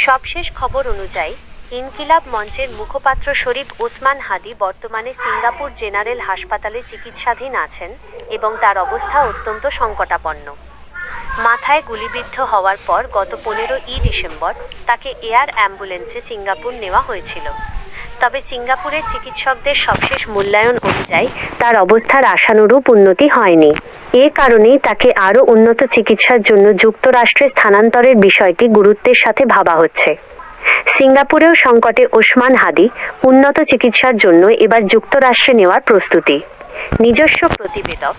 সবশেষ খবর অনুযায়ী ইনকিলাব মঞ্চের মুখপাত্র শরীফ ওসমান হাদি বর্তমানে সিঙ্গাপুর জেনারেল হাসপাতালে চিকিৎসাধীন আছেন এবং তার অবস্থা অত্যন্ত সংকটাপন্ন। মাথায় গুলিবিদ্ধ হওয়ার পর গত 15 ডিসেম্বর তাকে এয়ার অ্যাম্বুলেন্সে সিঙ্গাপুর নেওয়া হয়েছিল। তবে সিঙ্গাপুরের চিকিৎসকদের সবশেষ মূল্যায়ন অনুযায়ী তার অবস্থার আশানুরূপ উন্নতি হয়নি। এ কারণেই তাকে আরও উন্নত চিকিৎসার জন্য যুক্তরাষ্ট্রে স্থানান্তরের বিষয়টি গুরুত্বের সাথে ভাবা হচ্ছে। সিঙ্গাপুরেও সংকটে ওসমান হাদি উন্নত চিকিৎসার জন্য এবার যুক্তরাষ্ট্রে নেওয়ার প্রস্তুতি। নিজস্ব প্রতিবেদক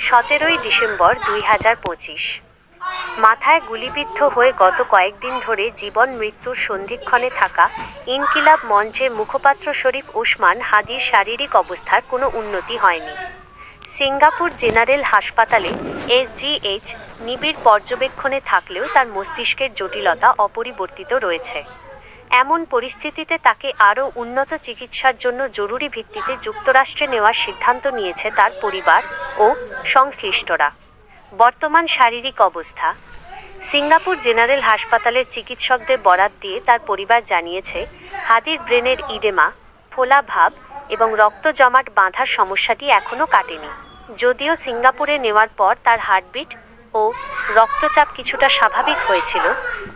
17 ডিসেম্বর 2025। মাথায় গুলিবিদ্ধ হয়ে গত কয়েকদিন ধরে জীবন মৃত্যুর সন্ধিক্ষণে থাকা ইনকিলাব মঞ্চের মুখপাত্র শরীফ ওসমান হাদির শারীরিক অবস্থার কোনো উন্নতি হয়নি। সিঙ্গাপুর জেনারেল হাসপাতালে SGH নিবিড় পর্যবেক্ষণে থাকলেও তার মস্তিষ্কের জটিলতা অপরিবর্তিত রয়েছে। এমন পরিস্থিতিতে তাকে আরও উন্নত চিকিৎসার জন্য জরুরি ভিত্তিতে যুক্তরাষ্ট্রে নেওয়ার সিদ্ধান্ত নিয়েছে তার পরিবার ও সংশ্লিষ্টরা। বর্তমান শারীরিক অবস্থা। সিঙ্গাপুর জেনারেল হাসপাতালের চিকিৎসকদের বরাত দিয়ে তার পরিবার জানিয়েছে, হাদির ব্রেনের ইডেমা, ফোলা ভাব এবং রক্ত জমাট বাঁধার সমস্যাটি এখনও কাটেনি। যদিও সিঙ্গাপুরে নেওয়ার পর তার হার্টবিট ও রক্তচাপ কিছুটা স্বাভাবিক হয়েছিল,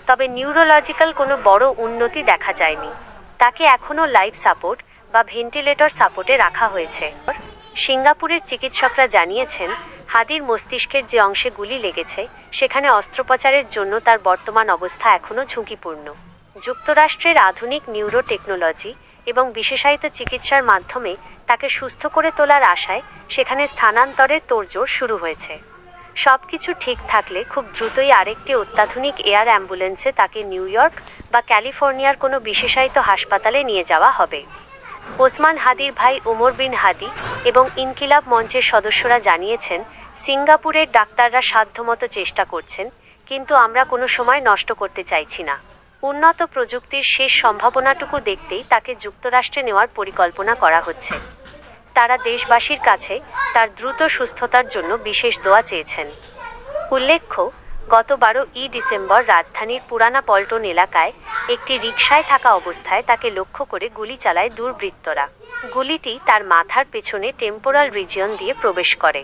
তবে নিউরোলজিক্যাল কোনো বড় উন্নতি দেখা যায়নি। তাকে এখনও লাইফ সাপোর্ট বা ভেন্টিলেটর সাপোর্টে রাখা হয়েছে। সিঙ্গাপুরের চিকিৎসকরা জানিয়েছেন, হাদির মস্তিষ্কের যে অংশে গুলি লেগেছে সেখানে অস্ত্রোপচারের জন্য তার বর্তমান অবস্থা এখনও ঝুঁকিপূর্ণ। যুক্তরাষ্ট্রের আধুনিক নিউরো টেকনোলজি এবং বিশেষায়িত চিকিৎসার মাধ্যমে তাকে সুস্থ করে তোলার আশায় সেখানে স্থানান্তরের তোড়জোড় শুরু হয়েছে। সবকিছু ঠিক থাকলে খুব দ্রুতই আরেকটি অত্যাধুনিক এয়ার অ্যাম্বুলেন্সে তাকে নিউ ইয়র্ক বা ক্যালিফোর্নিয়ার কোনো বিশেষায়িত হাসপাতালে নিয়ে যাওয়া হবে। ওসমান হাদির ভাই ওমর বিন হাদি এবং ইনকিলাব মঞ্চের সদস্যরা জানিয়েছেন, সিঙ্গাপুরের ডাক্তাররা সাধ্যমতো চেষ্টা করছেন, কিন্তু আমরা কোনো সময় নষ্ট করতে চাইছি না। উন্নত প্রযুক্তির শেষ সম্ভাবনাটুকু দেখতেই তাকে যুক্তরাষ্ট্রে নেওয়ার পরিকল্পনা করা হচ্ছে। তারা দেশবাসীর কাছে তার দ্রুত সুস্থতার জন্য বিশেষ দোয়া চেয়েছেন। উল্লেখ্য, গত 12 ডিসেম্বর রাজধানীর পুরানা পল্টন এলাকায় একটি রিকশায় থাকা অবস্থায় তাকে লক্ষ্য করে গুলি চালায় দুর্বৃত্তরা। গুলিটি তার মাথার পেছনে টেম্পোরাল রিজিয়ন দিয়ে প্রবেশ করে।